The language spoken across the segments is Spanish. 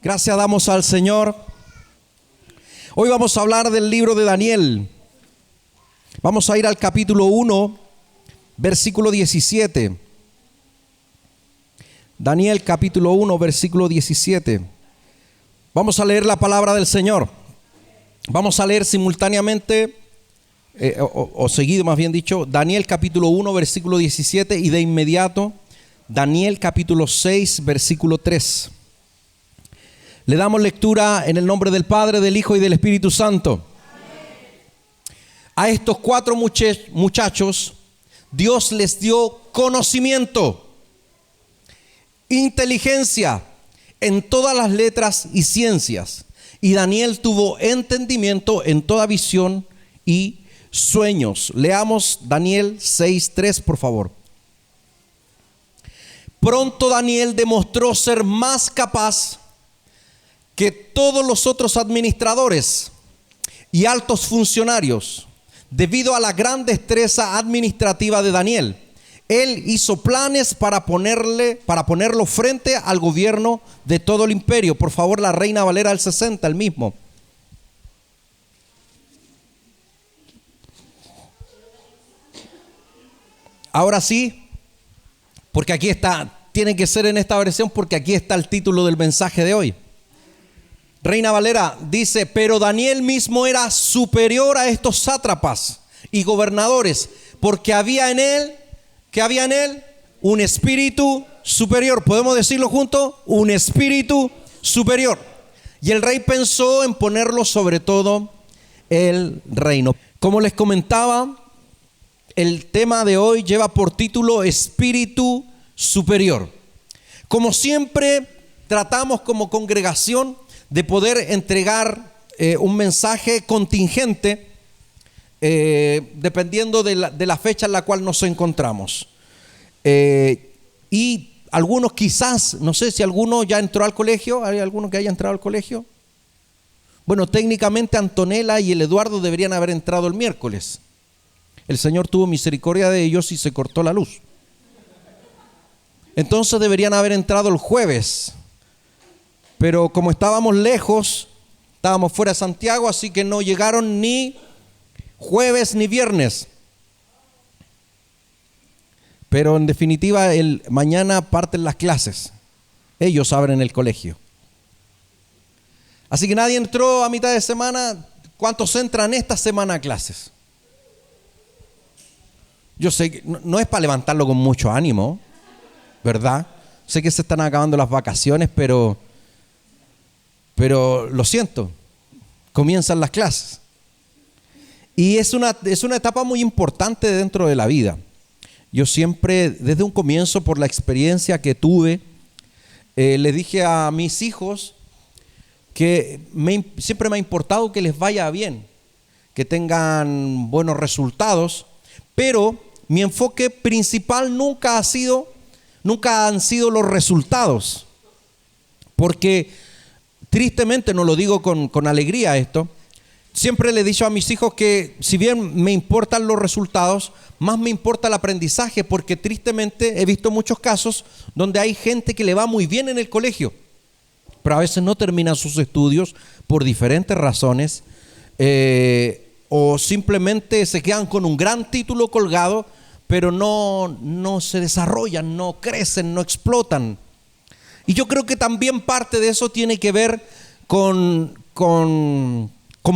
Gracias damos al Señor. Hoy vamos a hablar del libro de Daniel. Vamos a ir al capítulo 1, versículo 17. Daniel capítulo 1, versículo 17. Vamos a leer la palabra del Señor. Vamos a leer simultáneamente, o seguido más bien dicho, Daniel capítulo 1, versículo 17 y de inmediato Daniel capítulo 6, versículo 3. Le damos lectura en el nombre del Padre, del Hijo y del Espíritu Santo. Amén. A estos 4 muchachos, Dios les dio conocimiento, inteligencia en todas las letras y ciencias. Y Daniel tuvo entendimiento en toda visión y sueños. Leamos Daniel 6:3, por favor. Pronto Daniel demostró ser más capaz que todos los otros administradores y altos funcionarios, debido a la gran destreza administrativa de Daniel. Él hizo planes para ponerlo frente al gobierno de todo el imperio. Por favor, la Reina Valera del 60, el mismo. Ahora sí, porque aquí está, tiene que ser en esta versión porque aquí está el título del mensaje de hoy. Reina Valera dice: pero Daniel mismo era superior a estos sátrapas y gobernadores, porque había en él, ¿qué había en él? Un espíritu superior. ¿Podemos decirlo juntos? Un espíritu superior. Y el rey pensó en ponerlo sobre todo el reino. Como les comentaba, el tema de hoy lleva por título Espíritu Superior. Como siempre, tratamos como congregación de poder entregar un mensaje contingente dependiendo de la fecha en la cual nos encontramos. Y algunos quizás, no sé si alguno ya entró al colegio. ¿Hay alguno que haya entrado al colegio? Bueno, técnicamente Antonella y el Eduardo deberían haber entrado el miércoles. El Señor tuvo misericordia de ellos y se cortó la luz. Entonces deberían haber entrado el jueves. Pero como estábamos lejos, estábamos fuera de Santiago, así que no llegaron ni jueves ni viernes. Pero en definitiva, mañana parten las clases. Ellos abren el colegio. Así que nadie entró a mitad de semana. ¿Cuántos entran esta semana a clases? Yo sé que no es para levantarlo con mucho ánimo, ¿verdad? Sé que se están acabando las vacaciones, pero lo siento, comienzan las clases. Y es una etapa muy importante dentro de la vida. Yo siempre, desde un comienzo, por la experiencia que tuve, le dije a mis hijos que siempre me ha importado que les vaya bien, que tengan buenos resultados, pero mi enfoque principal nunca han sido los resultados, porque tristemente, no lo digo con alegría esto, siempre le he dicho a mis hijos que si bien me importan los resultados, más me importa el aprendizaje, porque tristemente he visto muchos casos donde hay gente que le va muy bien en el colegio, pero a veces no termina sus estudios por diferentes razones, o simplemente se quedan con un gran título colgado, pero no se desarrollan, no crecen, no explotan. Y yo creo que también parte de eso tiene que ver con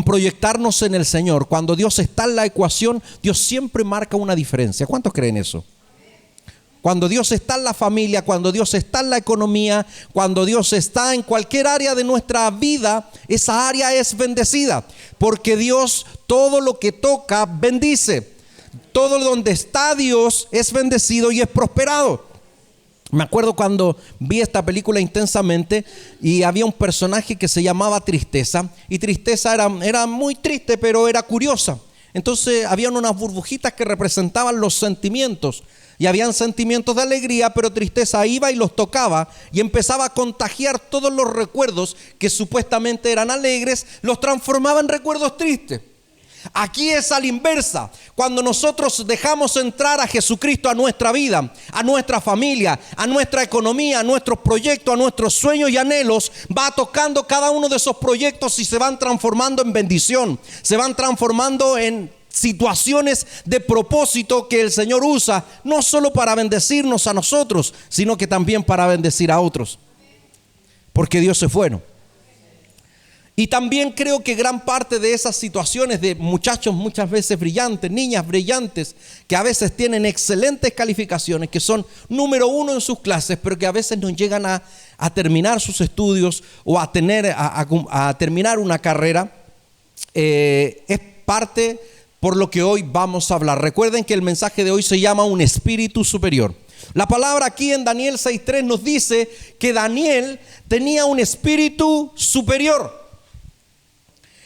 proyectarnos en el Señor. Cuando Dios está en la ecuación, Dios siempre marca una diferencia. ¿Cuántos creen eso? Cuando Dios está en la familia, cuando Dios está en la economía, cuando Dios está en cualquier área de nuestra vida, esa área es bendecida. Porque Dios todo lo que toca bendice. Todo donde está Dios es bendecido y es prosperado. Me acuerdo cuando vi esta película Intensamente y había un personaje que se llamaba Tristeza, y Tristeza era muy triste, pero era curiosa. Entonces habían unas burbujitas que representaban los sentimientos, y habían sentimientos de alegría, pero Tristeza iba y los tocaba y empezaba a contagiar todos los recuerdos que supuestamente eran alegres, los transformaba en recuerdos tristes. Aquí es a la inversa. Cuando nosotros dejamos entrar a Jesucristo a nuestra vida, a nuestra familia, a nuestra economía, a nuestros proyectos, a nuestros sueños y anhelos, va tocando cada uno de esos proyectos y se van transformando en bendición, se van transformando en situaciones de propósito que el Señor usa, no solo para bendecirnos a nosotros, sino que también para bendecir a otros, porque Dios es bueno. Y también creo que gran parte de esas situaciones de muchachos muchas veces brillantes, niñas brillantes, que a veces tienen excelentes calificaciones, que son número uno en sus clases, pero que a veces no llegan a terminar sus estudios o a terminar una carrera, es parte por lo que hoy vamos a hablar. Recuerden que el mensaje de hoy se llama un espíritu superior. La palabra aquí en Daniel 6:3 nos dice que Daniel tenía un espíritu superior.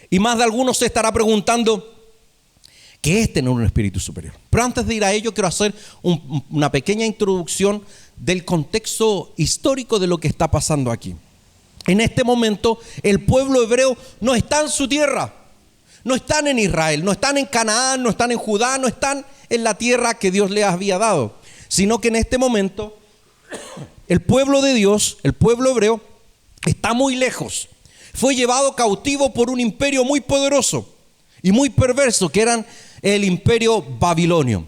Y más de algunos se estará preguntando, ¿qué es tener un espíritu superior? Pero antes de ir a ello, quiero hacer una pequeña introducción del contexto histórico de lo que está pasando aquí. En este momento, el pueblo hebreo no está en su tierra, no están en Israel, no están en Canaán, no están en Judá, no están en la tierra que Dios les había dado, sino que en este momento, el pueblo de Dios, el pueblo hebreo, está muy lejos. Fue llevado cautivo por un imperio muy poderoso y muy perverso, que eran el imperio babilonio.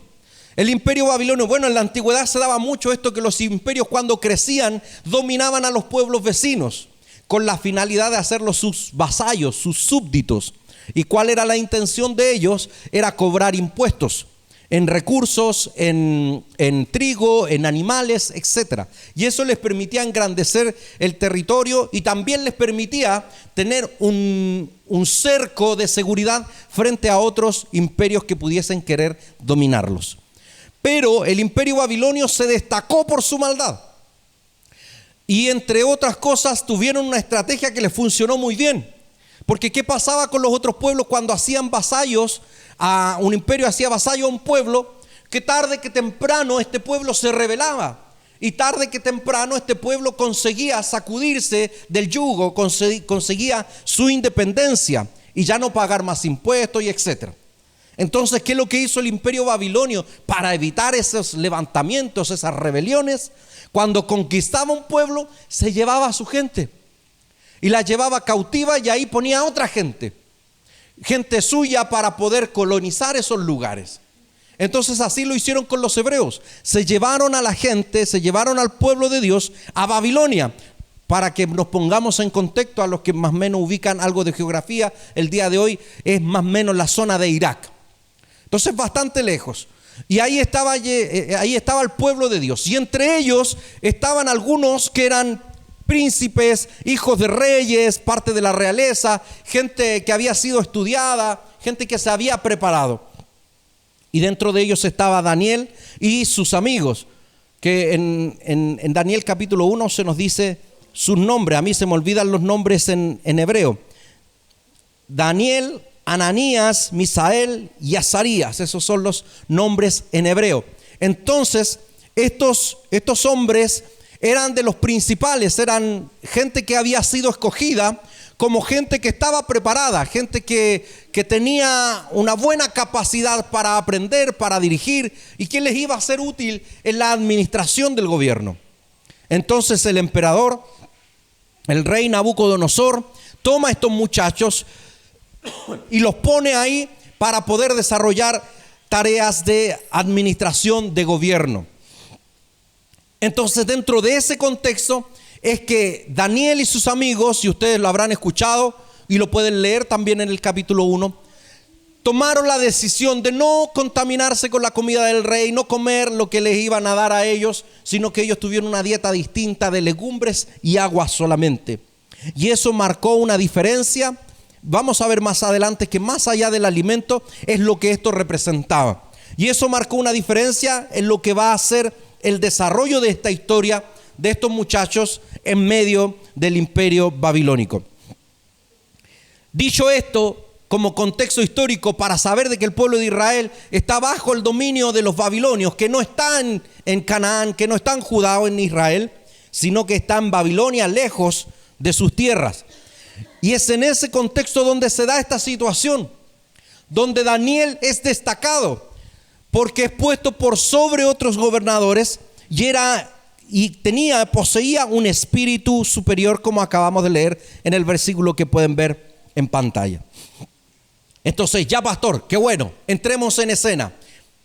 El imperio babilonio, bueno, en la antigüedad se daba mucho esto, que los imperios cuando crecían dominaban a los pueblos vecinos con la finalidad de hacerlos sus vasallos, sus súbditos. ¿Y cuál era la intención de ellos? Era cobrar impuestos en recursos, en trigo, en animales, etc. Y eso les permitía engrandecer el territorio y también les permitía tener un cerco de seguridad frente a otros imperios que pudiesen querer dominarlos. Pero el imperio babilonio se destacó por su maldad. Y entre otras cosas tuvieron una estrategia que les funcionó muy bien. Porque ¿qué pasaba con los otros pueblos cuando hacían vasallos a un imperio, hacía vasallo a un pueblo? Que tarde que temprano este pueblo se rebelaba. Y tarde que temprano este pueblo conseguía sacudirse del yugo, conseguía su independencia y ya no pagar más impuestos y etcétera. Entonces, ¿qué es lo que hizo el imperio babilonio para evitar esos levantamientos, esas rebeliones? Cuando conquistaba un pueblo, se llevaba a su gente y la llevaba cautiva y ahí ponía a otra gente suya para poder colonizar esos lugares. Entonces así lo hicieron con los hebreos. Se llevaron a la gente, se llevaron al pueblo de Dios a Babilonia. Para que nos pongamos en contexto a los que más o menos ubican algo de geografía, el día de hoy es más o menos la zona de Irak. Entonces bastante lejos. Y ahí estaba el pueblo de Dios. Y entre ellos estaban algunos que eran príncipes, hijos de reyes, parte de la realeza, gente que había sido estudiada, gente que se había preparado. Y dentro de ellos estaba Daniel y sus amigos, que en Daniel capítulo 1 se nos dice sus nombres. A mí se me olvidan los nombres en hebreo. Daniel, Ananías, Misael y Azarías, esos son los nombres en hebreo. Entonces, estos hombres eran de los principales, eran gente que había sido escogida como gente que estaba preparada, gente que tenía una buena capacidad para aprender, para dirigir y que les iba a ser útil en la administración del gobierno. Entonces el emperador, el rey Nabucodonosor, toma a estos muchachos y los pone ahí para poder desarrollar tareas de administración de gobierno. Entonces, dentro de ese contexto es que Daniel y sus amigos, y ustedes lo habrán escuchado y lo pueden leer también en el capítulo 1, tomaron la decisión de no contaminarse con la comida del rey, no comer lo que les iban a dar a ellos, sino que ellos tuvieron una dieta distinta de legumbres y agua solamente. Y eso marcó una diferencia. Vamos a ver más adelante que más allá del alimento es lo que esto representaba. Y eso marcó una diferencia en lo que va a ser el desarrollo de esta historia de estos muchachos en medio del imperio babilónico. Dicho esto, como contexto histórico, para saber de que el pueblo de Israel está bajo el dominio de los babilonios, que no están en Canaán, que no están en Judá o en Israel, sino que están en Babilonia, lejos de sus tierras. Y es en ese contexto donde se da esta situación, donde Daniel es destacado porque es puesto por sobre otros gobernadores poseía un espíritu superior, como acabamos de leer en el versículo que pueden ver en pantalla. Entonces, ya pastor, qué bueno, entremos en escena.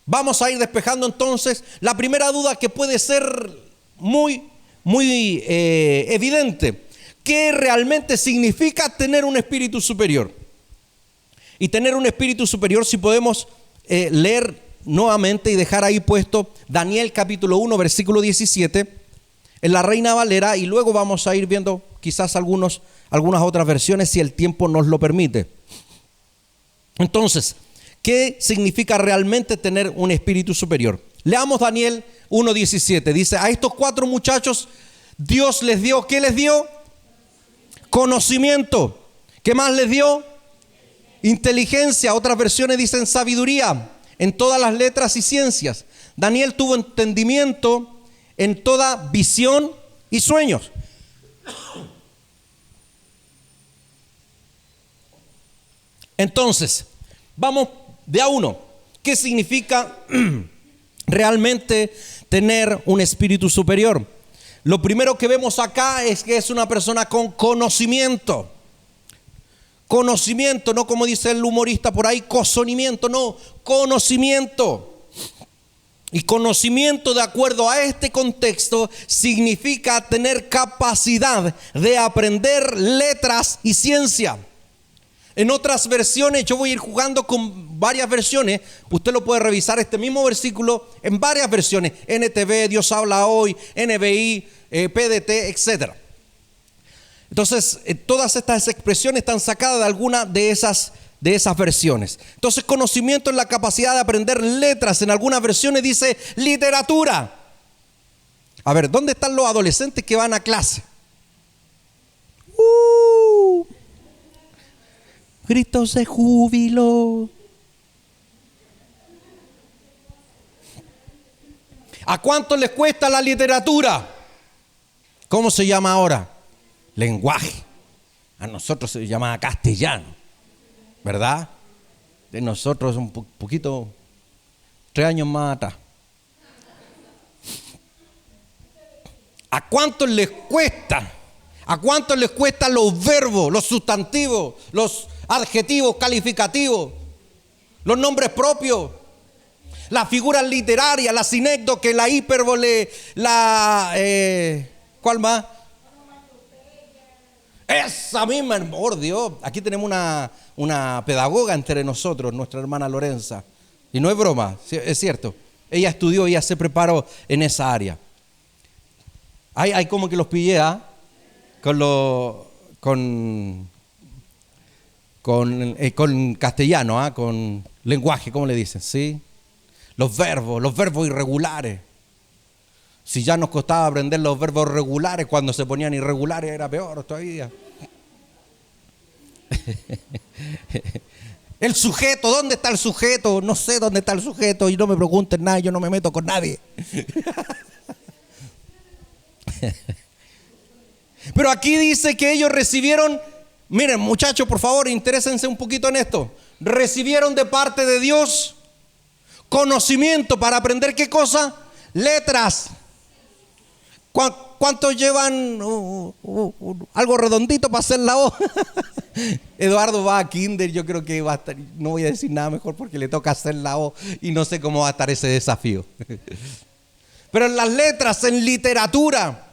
Vamos a ir despejando entonces la primera duda que puede ser muy evidente. ¿Qué realmente significa tener un espíritu superior? Y tener un espíritu superior, si podemos leer nuevamente y dejar ahí puesto Daniel capítulo 1 versículo 17 en la Reina Valera, y luego vamos a ir viendo quizás algunas otras versiones si el tiempo nos lo permite. Entonces, ¿qué significa realmente tener un espíritu superior? Leamos Daniel 1:17. Dice: a estos 4 muchachos Dios les dio, ¿qué les dio? Conocimiento. ¿Qué más les dio? Inteligencia. Otras versiones dicen sabiduría en todas las letras y ciencias. Daniel tuvo entendimiento en toda visión y sueños. Entonces, vamos de a uno. ¿Qué significa realmente tener un espíritu superior? Lo primero que vemos acá es que es una persona con conocimiento. Conocimiento, no como dice el humorista por ahí, cozonimiento, no, conocimiento. Y conocimiento, de acuerdo a este contexto, significa tener capacidad de aprender letras y ciencia. En otras versiones, yo voy a ir jugando con varias versiones. Usted lo puede revisar este mismo versículo en varias versiones: NTV, Dios habla hoy, NBI, PDT, etc. Entonces, todas estas expresiones están sacadas de alguna de esas versiones. Entonces, conocimiento es la capacidad de aprender letras. En algunas versiones dice literatura. A ver, ¿dónde están los adolescentes que van a clase? Gritos de júbilo. ¿A cuánto les cuesta la literatura? ¿Cómo se llama ahora? Lenguaje. A nosotros se llama castellano, ¿verdad? De nosotros un poquito, 3 años más atrás. ¿A cuánto les cuesta? ¿A cuánto les cuesta los verbos, los sustantivos, los adjetivos calificativos, los nombres propios, las figuras literarias, la sinécdoque, la híperbole, ¿cuál más? Esa misma, por Dios. Aquí tenemos una pedagoga entre nosotros, nuestra hermana Lorenza. Y no es broma, es cierto. Ella estudió, ella se preparó en esa área. Hay como que los pillé, con castellano, con lenguaje, ¿cómo le dicen? ¿Sí? Los verbos irregulares. Si ya nos costaba aprender los verbos regulares, cuando se ponían irregulares era peor todavía. El sujeto, ¿dónde está el sujeto? No sé dónde está el sujeto y no me pregunten nada, yo no me meto con nadie. Pero aquí dice que ellos recibieron, miren muchachos, por favor, interésense un poquito en esto. Recibieron de parte de Dios conocimiento para aprender ¿qué cosa? Letras. ¿Cuántos llevan algo redondito para hacer la O? Eduardo va a kinder, yo creo que va a estar, no voy a decir nada mejor porque le toca hacer la O y no sé cómo va a estar ese desafío. Pero en las letras, en literatura,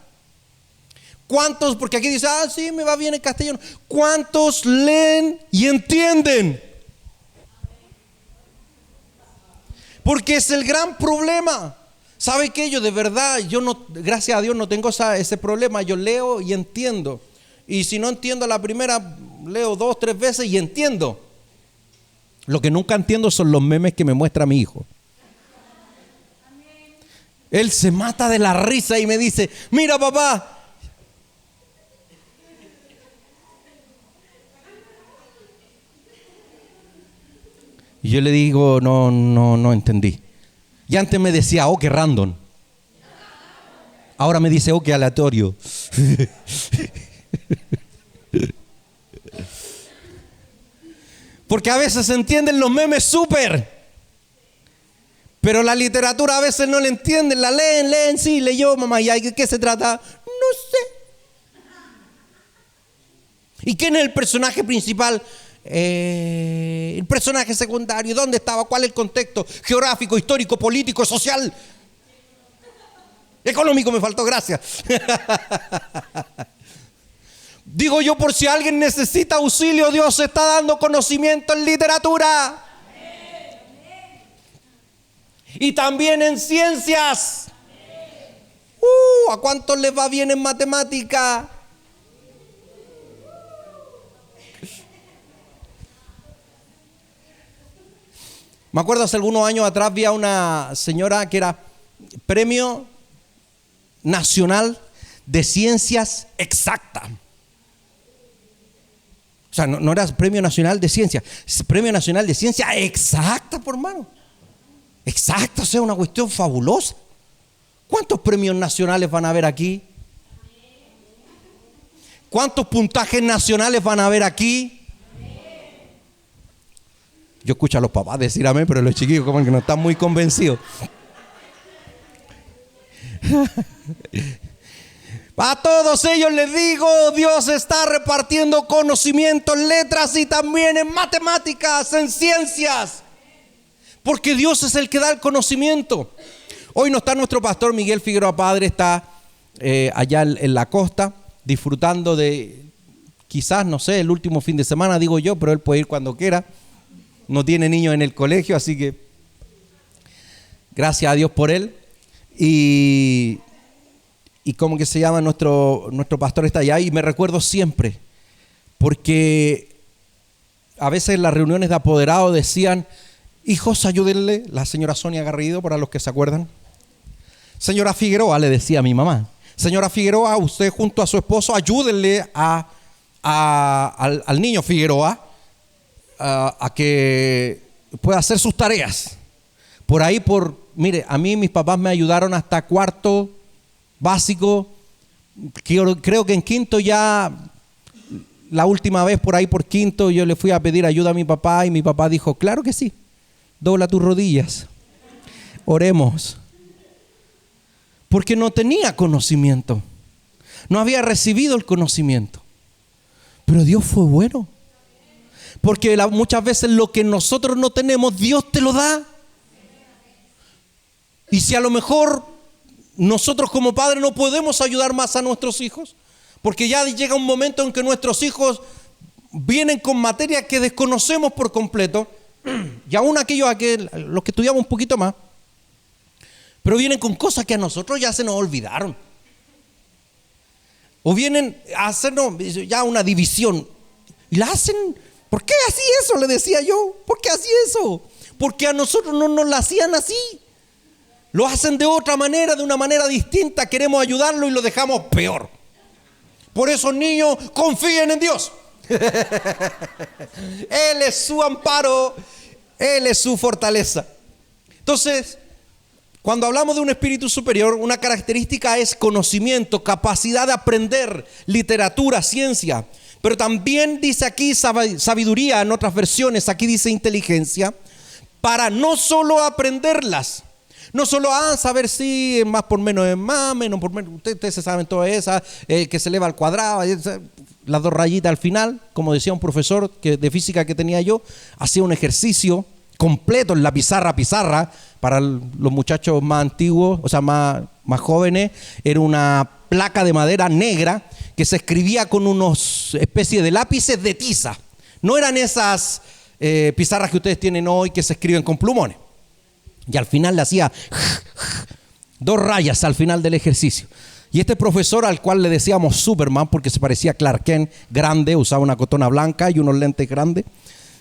¿cuántos? Porque aquí dice, sí, me va bien en castellano. ¿Cuántos leen y entienden? Porque es el gran problema. ¿Sabe qué? Yo de verdad, gracias a Dios no tengo ese problema. Yo leo y entiendo. Y si no entiendo a la primera, leo 2, 3 veces y entiendo. Lo que nunca entiendo son los memes que me muestra mi hijo. Él se mata de la risa y me dice, mira papá. Y yo le digo, no entendí. Y antes me decía, qué random. Ahora me dice, qué aleatorio. Porque a veces se entienden los memes súper. Pero la literatura a veces no la entienden, la leen, sí, leyó mamá, ¿y de qué se trata? No sé. ¿Y quién es el personaje principal? El personaje secundario, ¿dónde estaba? ¿Cuál es el contexto geográfico, histórico, político, social? Económico me faltó, gracias. Digo yo, por si alguien necesita auxilio, Dios está dando conocimiento en literatura. Y también en ciencias. ¿A cuántos les va bien en matemática? Me acuerdo hace algunos años atrás vi a una señora que era Premio Nacional de Ciencias Exactas. O sea, no era Premio Nacional de Ciencias, Premio Nacional de Ciencias Exactas, por hermano. Exacto, o sea, una cuestión fabulosa. ¿Cuántos premios nacionales van a haber aquí? ¿Cuántos puntajes nacionales van a haber aquí? Yo escucho a los papás decir amén, pero los chiquillos como que no están muy convencidos. A todos ellos les digo, Dios está repartiendo conocimiento en letras y también en matemáticas, en ciencias. Porque Dios es el que da el conocimiento. Hoy no está nuestro pastor Miguel Figueroa Padre, está allá en la costa disfrutando de, quizás, no sé, el último fin de semana, digo yo, pero él puede ir cuando quiera. No tiene niños en el colegio, así que gracias a Dios por él. Y ¿cómo que se llama? Nuestro pastor está allá y me recuerdo siempre, porque a veces en las reuniones de apoderados decían: hijos, ayúdenle, la señora Sonia Garrido, para los que se acuerdan. Señora Figueroa, le decía a mi mamá, señora Figueroa, usted junto a su esposo, ayúdenle al niño Figueroa a que pueda hacer sus tareas. Por ahí, mire, a mí mis papás me ayudaron hasta cuarto básico. Creo que en quinto ya, la última vez por ahí por quinto, yo le fui a pedir ayuda a mi papá y mi papá dijo: claro que sí. Dobla tus rodillas, oremos. Porque no tenía conocimiento, no había recibido el conocimiento. Pero Dios fue bueno, porque muchas veces lo que nosotros no tenemos, Dios te lo da. Y si a lo mejor nosotros como padres no podemos ayudar más a nuestros hijos, porque ya llega un momento en que nuestros hijos vienen con materias que desconocemos por completo. Y aún los que estudiamos un poquito más, pero vienen con cosas que a nosotros ya se nos olvidaron. O vienen a hacernos ya una división. Y la hacen. ¿Por qué así eso? Le decía yo. ¿Por qué así eso? Porque a nosotros no nos la hacían así. Lo hacen de otra manera, de una manera distinta. Queremos ayudarlo y lo dejamos peor. Por eso, niños, confíen en Dios. Él es su amparo, Él es su fortaleza. Entonces, cuando hablamos de un espíritu superior, una característica es conocimiento, capacidad de aprender, literatura, ciencia. Pero también dice aquí sabiduría, en otras versiones, aquí dice inteligencia, para no solo aprenderlas, no solo saber si más por menos es más, menos por menos. Ustedes se saben todas esas, que se eleva al cuadrado, las dos rayitas al final. Como decía un profesor de física que tenía yo, hacía un ejercicio completo en la pizarra. Para los muchachos más antiguos, o sea, más jóvenes, era una placa de madera negra que se escribía con unos especies de lápices de tiza. No eran esas pizarras que ustedes tienen hoy que se escriben con plumones. Y al final le hacía 2 rayas al final del ejercicio. Y este profesor, al cual le decíamos Superman porque se parecía a Clark Kent, grande, usaba una cotona blanca y unos lentes grandes,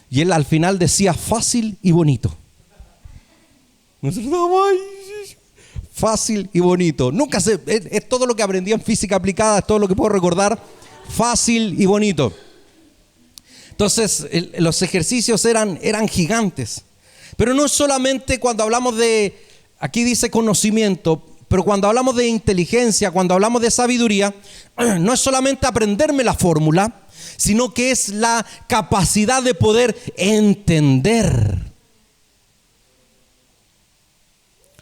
y él al final decía fácil y bonito. Nosotros fácil y bonito. Nunca es todo lo que aprendí en física aplicada, es todo lo que puedo recordar. Fácil y bonito. Entonces los ejercicios eran gigantes. Pero no es solamente cuando hablamos de, aquí dice conocimiento, pero cuando hablamos de inteligencia, cuando hablamos de sabiduría, no es solamente aprenderme la fórmula, sino que es la capacidad de poder entender.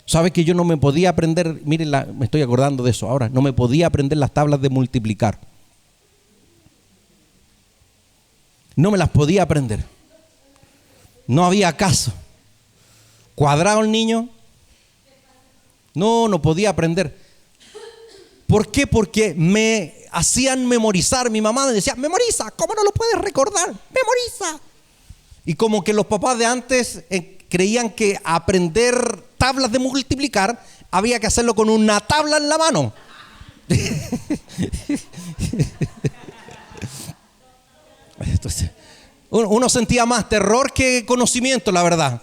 ¿Sabe que yo no me podía aprender? Miren, me estoy acordando de eso ahora. No me podía aprender las tablas de multiplicar. No me las podía aprender. No había caso. ¿Cuadrado el niño? No podía aprender. ¿Por qué? Porque me hacían memorizar. Mi mamá me decía, memoriza, ¿cómo no lo puedes recordar? Memoriza. Y como que los papás de antes creían que aprender tablas de multiplicar había que hacerlo con una tabla en la mano. Entonces, uno sentía más terror que conocimiento, la verdad.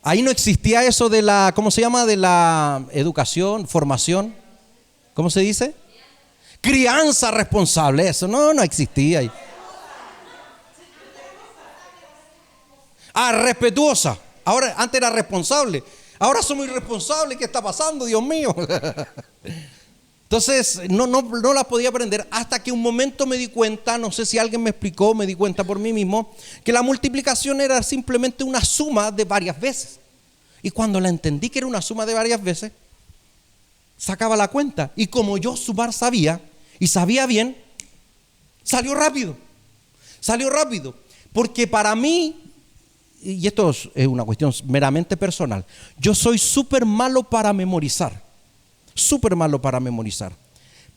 Ahí no existía eso de la, ¿cómo se llama? De la educación, formación. ¿Cómo se dice? Crianza responsable. Eso no existía ahí. Respetuosa. Ahora, antes era responsable. Ahora somos irresponsables. ¿Qué está pasando, Dios mío? Entonces, no las podía aprender hasta que un momento me di cuenta, no sé si alguien me explicó, me di cuenta por mí mismo, que la multiplicación era simplemente una suma de varias veces. Y cuando la entendí que era una suma de varias veces, sacaba la cuenta. Y como yo sumar sabía, y sabía bien, salió rápido. Salió rápido. Porque para mí, y esto es una cuestión meramente personal, yo soy súper malo para memorizar. Súper malo para memorizar.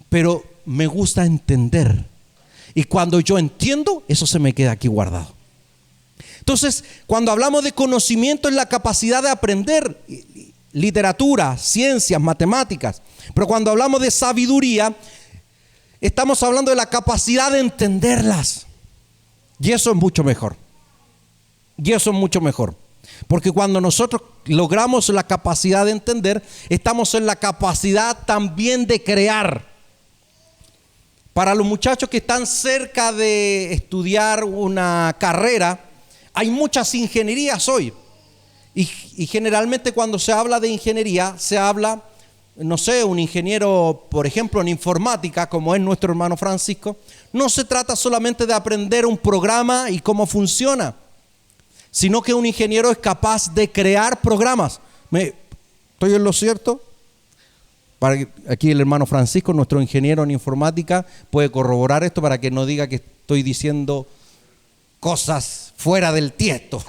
Pero me gusta entender. Y cuando yo entiendo, eso se me queda aquí guardado. Entonces, cuando hablamos de conocimiento, es la capacidad de aprender literatura, ciencias, matemáticas. Pero cuando hablamos de sabiduría, estamos hablando de la capacidad de entenderlas. Y eso es mucho mejor. Y eso es mucho mejor. Porque cuando nosotros logramos la capacidad de entender, estamos en la capacidad también de crear. Para los muchachos que están cerca de estudiar una carrera, hay muchas ingenierías hoy. Y generalmente cuando se habla de ingeniería, se habla, no sé, un ingeniero, por ejemplo, en informática, como es nuestro hermano Francisco, no se trata solamente de aprender un programa y cómo funciona, sino que un ingeniero es capaz de crear programas. ¿Estoy en lo cierto? Aquí el hermano Francisco, nuestro ingeniero en informática, puede corroborar esto para que no diga que estoy diciendo cosas fuera del tiesto.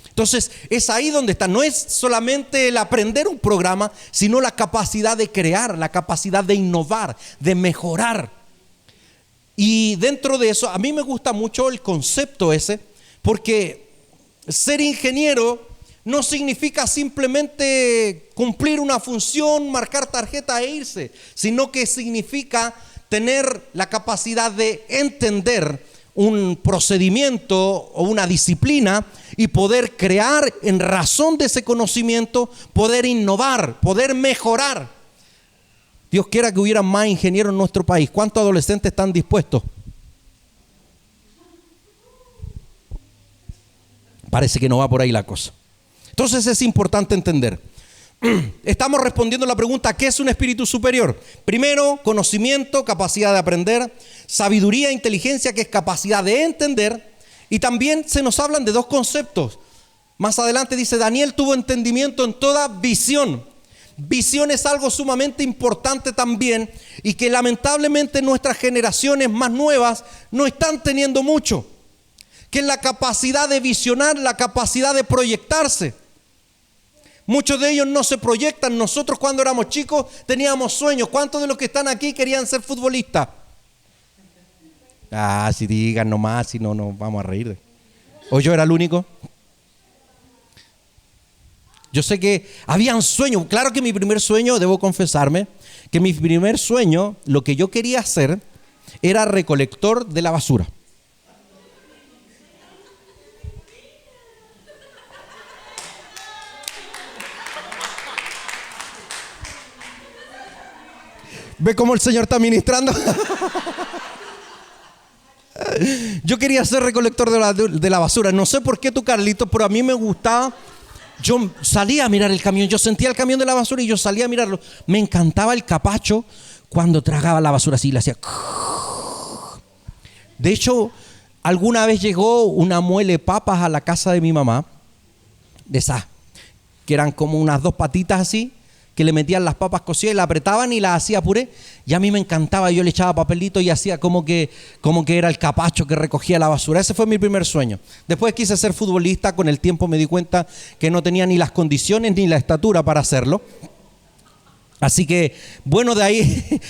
Entonces, es ahí donde está. No es solamente el aprender un programa, sino la capacidad de crear, la capacidad de innovar, de mejorar. Y dentro de eso, a mí me gusta mucho el concepto ese, porque ser ingeniero no significa simplemente cumplir una función, marcar tarjeta e irse, sino que significa tener la capacidad de entender un procedimiento o una disciplina y poder crear en razón de ese conocimiento, poder innovar, poder mejorar. Dios quiera que hubiera más ingenieros en nuestro país. ¿Cuántos adolescentes están dispuestos? Parece que no va por ahí la cosa. Entonces es importante entender. Estamos respondiendo la pregunta, ¿qué es un espíritu superior? Primero, conocimiento, capacidad de aprender, sabiduría, inteligencia, que es capacidad de entender. Y también se nos hablan de dos conceptos. Más adelante dice, Daniel tuvo entendimiento en toda visión. Visión es algo sumamente importante también y que lamentablemente nuestras generaciones más nuevas no están teniendo mucho. Que es la capacidad de visionar, la capacidad de proyectarse. Muchos de ellos no se proyectan. Nosotros cuando éramos chicos teníamos sueños. ¿Cuántos de los que están aquí querían ser futbolistas? Si digan nomás, si no, nos vamos a reír. ¿O yo era el único? Yo sé que habían sueños. Claro que mi primer sueño, debo confesarme, que mi primer sueño, lo que yo quería hacer, era recolector de la basura. ¿Ve cómo el Señor está ministrando? Yo quería ser recolector de la basura. No sé por qué tú, Carlitos, pero a mí me gustaba. Yo salía a mirar el camión. Yo sentía el camión de la basura y yo salía a mirarlo. Me encantaba el capacho cuando tragaba la basura así y le hacía. De hecho, alguna vez llegó una muele papas a la casa de mi mamá, de esas, que eran como unas 2 patitas así, que le metían las papas cocidas y la apretaban y las hacía puré. Y a mí me encantaba, yo le echaba papelito y hacía como que era el capacho que recogía la basura. Ese fue mi primer sueño. Después quise ser futbolista, con el tiempo me di cuenta que no tenía ni las condiciones ni la estatura para hacerlo. Así que, bueno, de ahí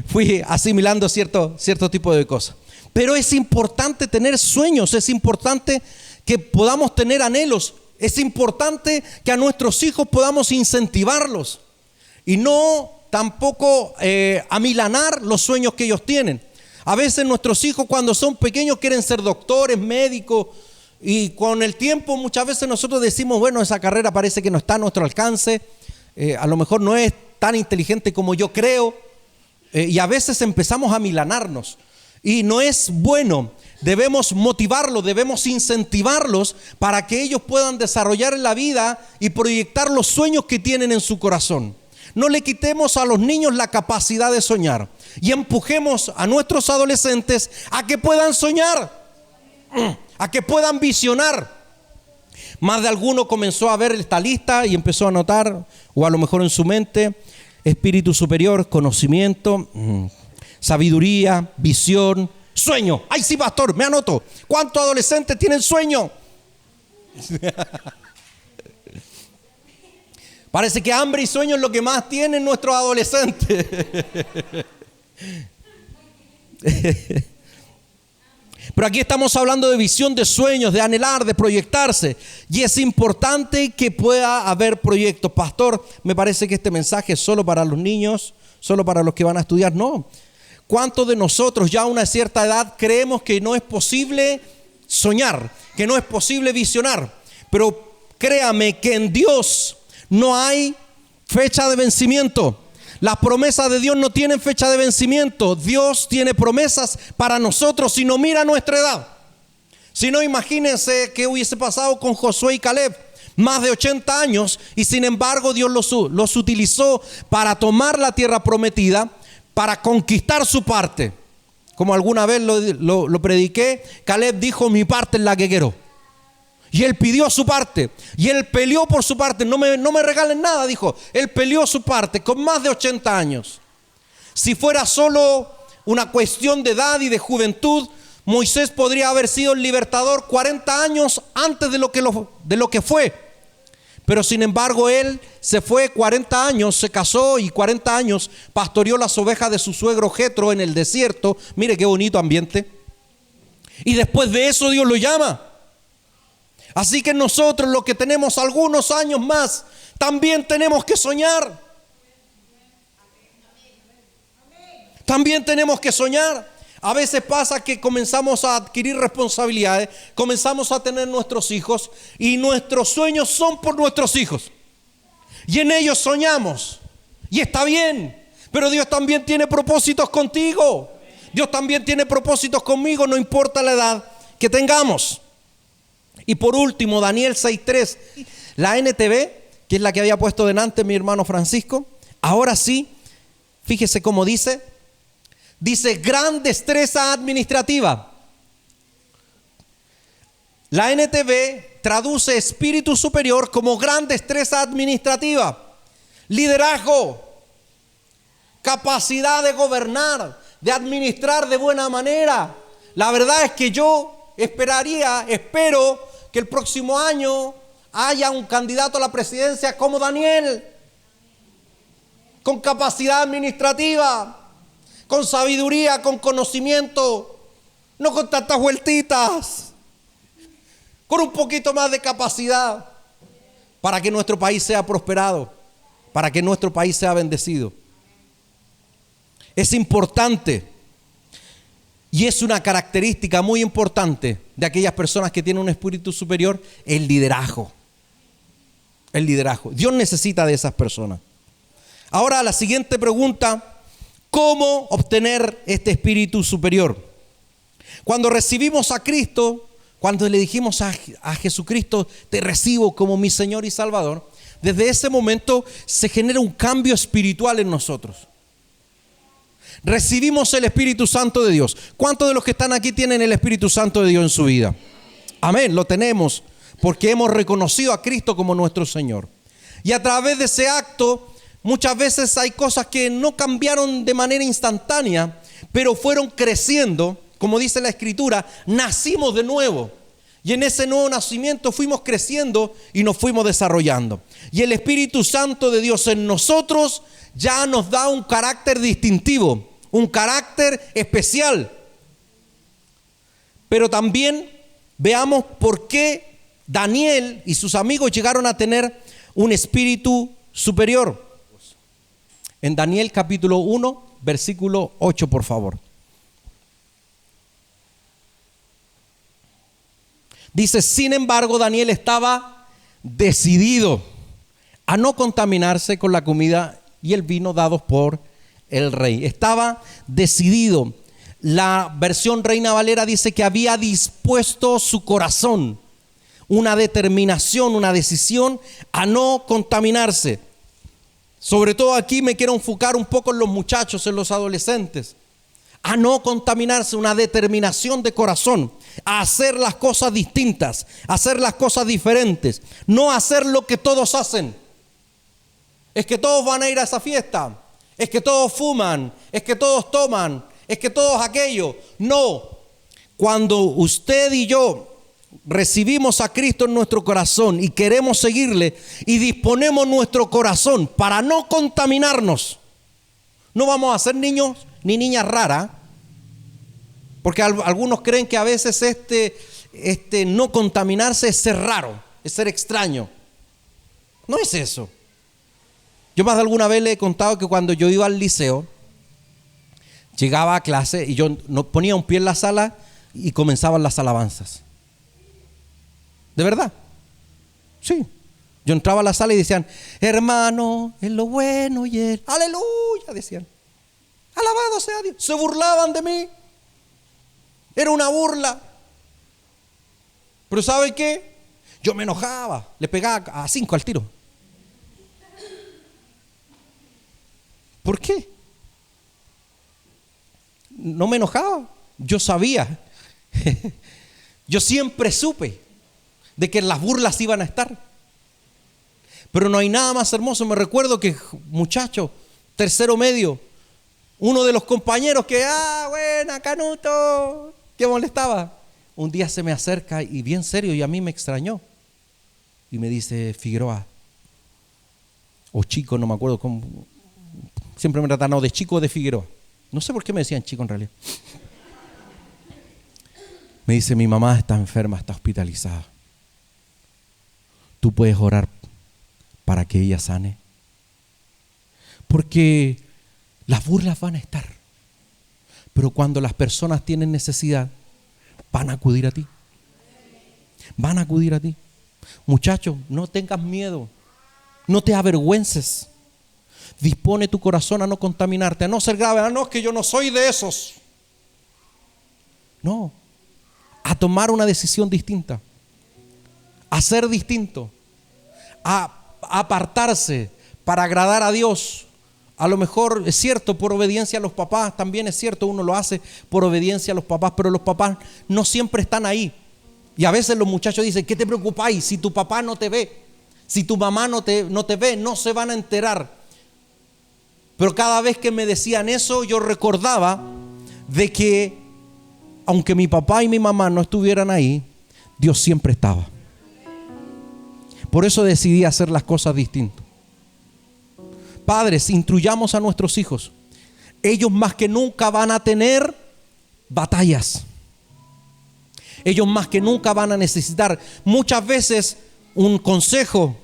fui asimilando cierto tipo de cosas. Pero es importante tener sueños, es importante que podamos tener anhelos. Es importante que a nuestros hijos podamos incentivarlos y no tampoco amilanar los sueños que ellos tienen. A veces nuestros hijos cuando son pequeños quieren ser doctores, médicos, y con el tiempo muchas veces nosotros decimos, bueno, esa carrera parece que no está a nuestro alcance, a lo mejor no es tan inteligente como yo creo, y a veces empezamos a amilanarnos y no es bueno. Debemos motivarlos, debemos incentivarlos para que ellos puedan desarrollar en la vida y proyectar los sueños que tienen en su corazón. No le quitemos a los niños la capacidad de soñar y empujemos a nuestros adolescentes a que puedan soñar, a que puedan visionar. Más de alguno comenzó a ver esta lista y empezó a anotar, o a lo mejor en su mente, espíritu superior, conocimiento, sabiduría, visión, sueño. Ay, sí, pastor, me anoto. ¿Cuántos adolescentes tienen sueño? Parece que hambre y sueño es lo que más tienen nuestros adolescentes. Pero aquí estamos hablando de visión, de sueños, de anhelar, de proyectarse. Y es importante que pueda haber proyectos. Pastor, me parece que este mensaje es solo para los niños, solo para los que van a estudiar. No. ¿Cuántos de nosotros ya a una cierta edad creemos que no es posible soñar, que no es posible visionar? Pero créame que en Dios no hay fecha de vencimiento. Las promesas de Dios no tienen fecha de vencimiento. Dios tiene promesas para nosotros si no mira nuestra edad. Si no, imagínense qué hubiese pasado con Josué y Caleb. Más de 80 años y sin embargo Dios los utilizó para tomar la tierra prometida, para conquistar su parte. Como alguna vez lo prediqué, Caleb dijo: mi parte es la que quiero. Y él pidió su parte. Y él peleó por su parte. No me regalen nada, dijo. Él peleó su parte con más de 80 años. Si fuera solo una cuestión de edad y de juventud, Moisés podría haber sido el libertador 40 años antes de lo que fue. Pero sin embargo él se fue 40 años, se casó y 40 años pastoreó las ovejas de su suegro Jetro en el desierto. Mire qué bonito ambiente. Y después de eso Dios lo llama. Así que nosotros, los que tenemos algunos años más, también tenemos que soñar. También tenemos que soñar. A veces pasa que comenzamos a adquirir responsabilidades, comenzamos a tener nuestros hijos y nuestros sueños son por nuestros hijos. Y en ellos soñamos. Y está bien, pero Dios también tiene propósitos contigo. Dios también tiene propósitos conmigo, no importa la edad que tengamos. Y por último, Daniel 6:3, la NTV, que es la que había puesto delante mi hermano Francisco. Ahora sí, fíjese cómo dice gran destreza administrativa. La NTV traduce espíritu superior como gran destreza administrativa, liderazgo, capacidad de gobernar, de administrar de buena manera. La verdad es que yo espero que el próximo año haya un candidato a la presidencia como Daniel, con capacidad administrativa, con sabiduría, con conocimiento, no con tantas vueltitas, con un poquito más de capacidad, para que nuestro país sea prosperado, para que nuestro país sea bendecido. Es importante y es una característica muy importante de aquellas personas que tienen un espíritu superior, el liderazgo. El liderazgo. Dios necesita de esas personas. Ahora la siguiente pregunta: ¿cómo obtener este espíritu superior? Cuando recibimos a Cristo, cuando le dijimos a Jesucristo, te recibo como mi Señor y Salvador, desde ese momento se genera un cambio espiritual en nosotros. Recibimos el Espíritu Santo de Dios. ¿Cuántos de los que están aquí tienen el Espíritu Santo de Dios en su vida? Amén, lo tenemos porque hemos reconocido a Cristo como nuestro Señor. Y a través de ese acto, muchas veces hay cosas que no cambiaron de manera instantánea, pero fueron creciendo. Como dice la Escritura, nacimos de nuevo. Y en ese nuevo nacimiento fuimos creciendo y nos fuimos desarrollando. Y el Espíritu Santo de Dios en nosotros ya nos da un carácter distintivo, un carácter especial. Pero también veamos por qué Daniel y sus amigos llegaron a tener un espíritu superior. En Daniel capítulo 1, versículo 8, por favor. Dice, sin embargo, Daniel estaba decidido a no contaminarse con la comida y el vino dados por el rey. Estaba decidido. La versión Reina Valera dice que había dispuesto su corazón, una determinación, una decisión a no contaminarse. Sobre todo aquí me quiero enfocar un poco en los muchachos, en los adolescentes. A no contaminarse, una determinación de corazón, a hacer las cosas distintas, a hacer las cosas diferentes, no hacer lo que todos hacen. Es que todos van a ir a esa fiesta, es que todos fuman, es que todos toman, es que todos aquello. No, cuando usted y yo recibimos a Cristo en nuestro corazón y queremos seguirle y disponemos nuestro corazón para no contaminarnos, no vamos a ser niños ni niñas raras, porque algunos creen que a veces no contaminarse es ser raro, es ser extraño. No es eso. Yo más de alguna vez le he contado que cuando yo iba al liceo, llegaba a clase y yo no ponía un pie en la sala y comenzaban las alabanzas. ¿De verdad? Sí. Yo entraba a la sala y decían, hermano, en lo bueno y él, aleluya, decían. Alabado sea Dios. Se burlaban de mí. Era una burla. Pero ¿sabe qué? Yo me enojaba. Le pegaba a 5 al tiro. ¿Por qué? No me enojaba. Yo sabía. Yo siempre supe de que las burlas iban a estar. Pero no hay nada más hermoso. Me recuerdo que muchacho, tercero medio, uno de los compañeros que, buena, Canuto, que molestaba, un día se me acerca y bien serio y a mí me extrañó. Y me dice, Figueroa, o Chico, no me acuerdo cómo, siempre me trataron de Chico o de Figueroa. No sé por qué me decían Chico en realidad. Me dice, mi mamá está enferma, está hospitalizada. ¿Tú puedes orar para que ella sane? Porque las burlas van a estar, pero cuando las personas tienen necesidad, van a acudir a ti. Van a acudir a ti. Muchacho, no tengas miedo, no te avergüences. Dispone tu corazón a no contaminarte, a no ser grave. No, es que yo no soy de esos. No, a tomar una decisión distinta, a ser distinto, a apartarse para agradar a Dios. A lo mejor es cierto, por obediencia a los papás, también es cierto, uno lo hace por obediencia a los papás, pero los papás no siempre están ahí. Y a veces los muchachos dicen, ¿qué te preocupáis? Si tu papá no te ve, si tu mamá no te ve, no se van a enterar. Pero cada vez que me decían eso, yo recordaba de que aunque mi papá y mi mamá no estuvieran ahí, Dios siempre estaba. Por eso decidí hacer las cosas distintas. Padres, instruyamos a nuestros hijos. Ellos más que nunca van a tener batallas. Ellos más que nunca van a necesitar muchas veces un consejo.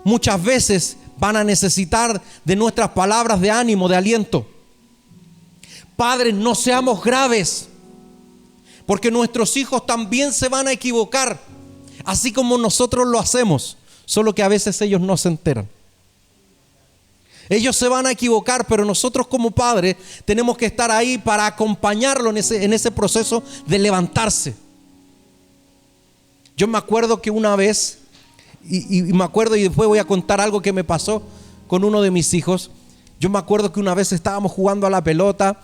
Muchas veces van a necesitar de nuestras palabras de ánimo, de aliento. Padres, no seamos graves, porque nuestros hijos también se van a equivocar, así como nosotros lo hacemos, solo que a veces ellos no se enteran. Ellos se van a equivocar, pero nosotros como padres tenemos que estar ahí para acompañarlo en ese proceso de levantarse. Yo me acuerdo que una vez, y me acuerdo, y después voy a contar algo que me pasó con uno de mis hijos, Yo me acuerdo que una vez estábamos jugando a la pelota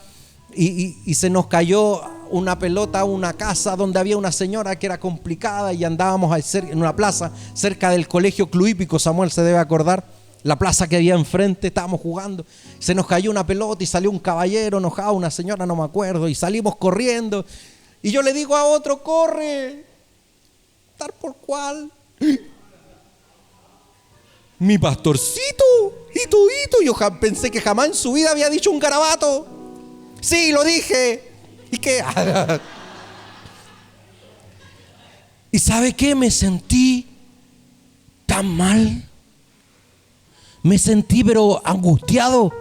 y se nos cayó una pelota a una casa donde había una señora que era complicada y andábamos en una plaza cerca del colegio Cluípico, Samuel se debe acordar, la plaza que había enfrente, estábamos jugando, se nos cayó una pelota y salió un caballero enojado, una señora, no me acuerdo, y salimos corriendo y yo le digo a otro, corre, tal por cual. Mi pastorcito, hito, yo pensé que jamás en su vida había dicho un garabato. Sí, lo dije. ¿Y qué? ¿Y sabe qué? Me sentí tan mal. Me sentí pero angustiado.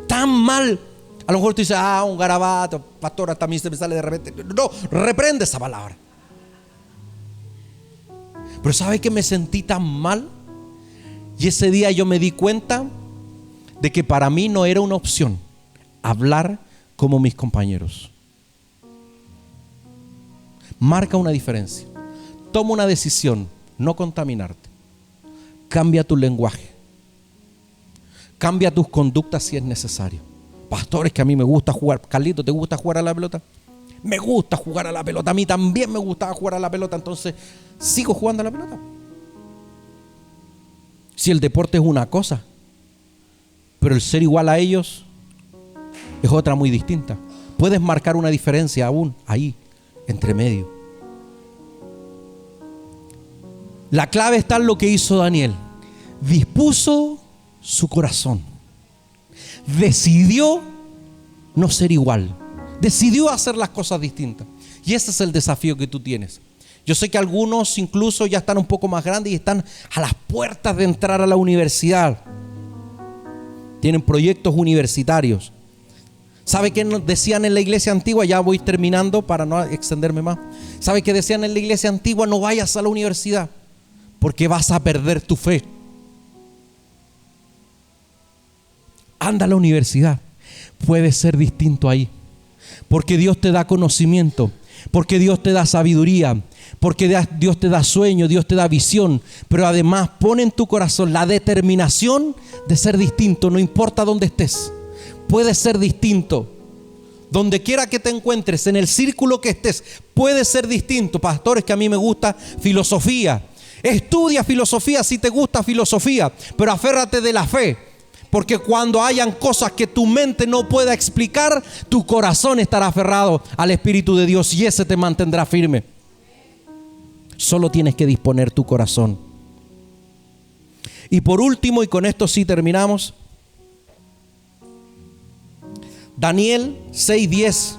Tan mal. A lo mejor tú dices, un garabato, pastor, hasta a mí se me sale de repente. No, reprende esa palabra. Pero ¿sabe que me sentí tan mal? Y ese día yo me di cuenta de que para mí no era una opción hablar como mis compañeros. Marca una diferencia. Toma una decisión, no contaminarte. Cambia tu lenguaje. Cambia tus conductas si es necesario. Pastores, que a mí me gusta jugar. Carlito, ¿te gusta jugar a la pelota? Me gusta jugar a la pelota. A mí también me gustaba jugar a la pelota. Entonces sigo jugando a la pelota. Si el deporte es una cosa, pero el ser igual a ellos es otra muy distinta. Puedes marcar una diferencia aún ahí, entre medio. La clave está en lo que hizo Daniel. Dispuso su corazón. Decidió no ser igual. Decidió hacer las cosas distintas. Y ese es el desafío que tú tienes. Yo sé que algunos incluso ya están un poco más grandes y están a las puertas de entrar a la universidad. Tienen proyectos universitarios. ¿Sabe qué nos decían en la iglesia antigua? Ya voy terminando para no extenderme más. ¿Sabe qué decían en la iglesia antigua? No vayas a la universidad porque vas a perder tu fe. Anda a la universidad. Puede ser distinto ahí. Porque Dios te da conocimiento. Porque Dios te da sabiduría. Porque Dios te da sueño, Dios te da visión. Pero además pone en tu corazón la determinación de ser distinto. No importa dónde estés. Puedes ser distinto. Donde quiera que te encuentres, en el círculo que estés, puedes ser distinto. Pastores, que a mí me gusta filosofía. Estudia filosofía si te gusta filosofía. Pero aférrate de la fe. Porque cuando hayan cosas que tu mente no pueda explicar, tu corazón estará aferrado al Espíritu de Dios y ese te mantendrá firme. Solo tienes que disponer tu corazón. Y por último, y con esto sí terminamos, Daniel 6:10.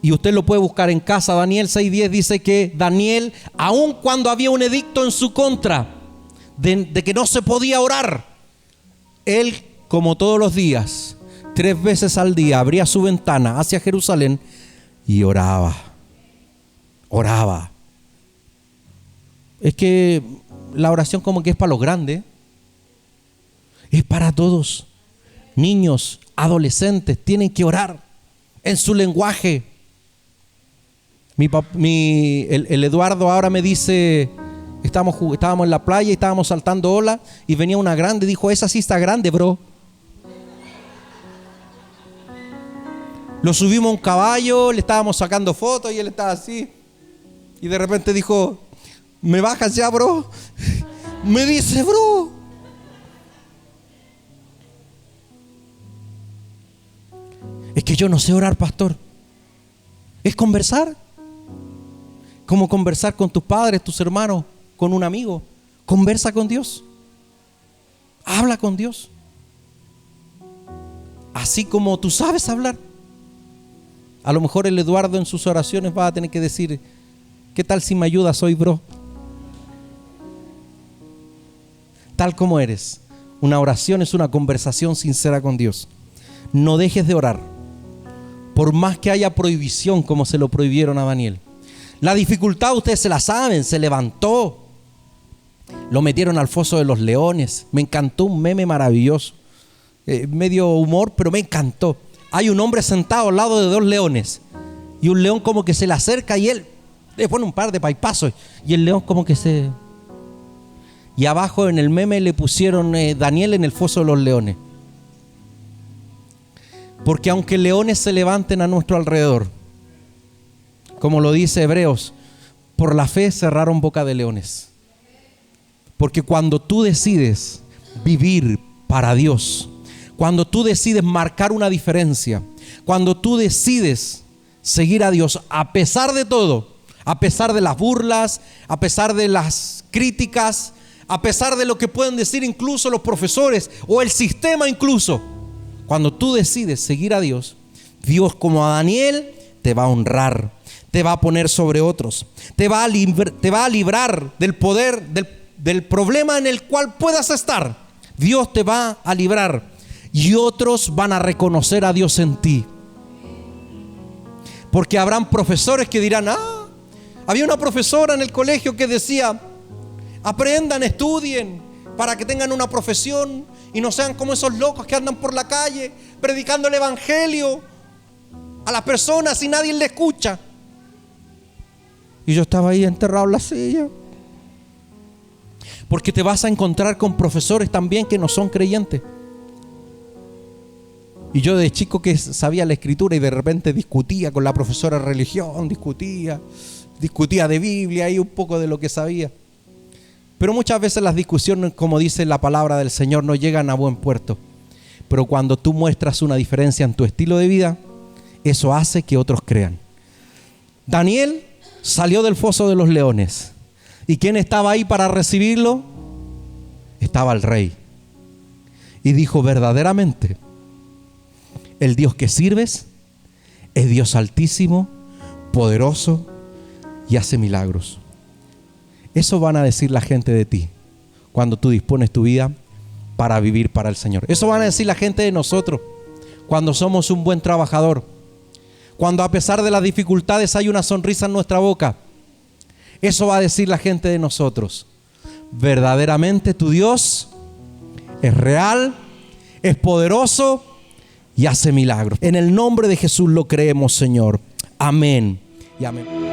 Y usted lo puede buscar en casa. Daniel 6:10 dice que Daniel, aun cuando había un edicto en su contra de que no se podía orar, él, como todos los días, 3 veces al día, abría su ventana hacia Jerusalén y oraba. Oraba. Es que la oración como que es para los grandes. Es para todos. Niños, adolescentes, tienen que orar en su lenguaje. El Eduardo ahora me dice... Estábamos en la playa y estábamos saltando ola y venía una grande y dijo, esa sí está grande, bro. Lo subimos a un caballo, le estábamos sacando fotos y él estaba así. Y de repente dijo, ¿me bajas ya, bro? Me dice, bro. Es que yo no sé orar, pastor. Es conversar. Como conversar con tus padres, tus hermanos, con un amigo. Conversa con Dios. Habla con Dios. Así como tú sabes hablar. A lo mejor el Eduardo en sus oraciones va a tener que decir, ¿qué tal si me ayudas hoy, bro? Tal como eres. Una oración es una conversación sincera con Dios. No dejes de orar. Por más que haya prohibición como se lo prohibieron a Daniel. La dificultad ustedes se la saben. Se levantó. Lo metieron al foso de los leones. Me encantó un meme maravilloso. Medio humor, pero me encantó. Hay un hombre sentado al lado de 2 leones. Y un león como que se le acerca y él le pone un par de paipazos. Y el león como que se... y abajo en el meme le pusieron Daniel en el foso de los leones. Porque aunque leones se levanten a nuestro alrededor, como lo dice Hebreos, por la fe cerraron boca de leones. Porque cuando tú decides vivir para Dios, cuando tú decides marcar una diferencia, cuando tú decides seguir a Dios a pesar de todo, a pesar de las burlas, a pesar de las críticas, a pesar de lo que pueden decir incluso los profesores o el sistema incluso, cuando tú decides seguir a Dios, Dios, como a Daniel, te va a honrar, te va a poner sobre otros, te va a librar del poder, del problema en el cual puedas estar. Dios te va a librar y otros van a reconocer a Dios en ti. Porque habrán profesores que dirán: había una profesora en el colegio que decía: aprendan, estudien para que tengan una profesión y no sean como esos locos que andan por la calle predicando el evangelio a las personas y nadie le escucha. Y yo estaba ahí enterrado en la silla. Porque te vas a encontrar con profesores también que no son creyentes. Y yo de chico que sabía la escritura y de repente discutía con la profesora de religión, discutía de Biblia y un poco de lo que sabía. Pero muchas veces las discusiones, como dice la palabra del Señor, no llegan a buen puerto. Pero cuando tú muestras una diferencia en tu estilo de vida, eso hace que otros crean. Daniel salió del foso de los leones. ¿Y quién estaba ahí para recibirlo? Estaba el rey. Y dijo: verdaderamente, el Dios que sirves es Dios altísimo, poderoso y hace milagros. Eso van a decir la gente de ti cuando tú dispones tu vida para vivir para el Señor. Eso van a decir la gente de nosotros cuando somos un buen trabajador, cuando a pesar de las dificultades hay una sonrisa en nuestra boca. Eso va a decir la gente de nosotros. Verdaderamente tu Dios es real, es poderoso y hace milagros. En el nombre de Jesús lo creemos, Señor. Amén y amén.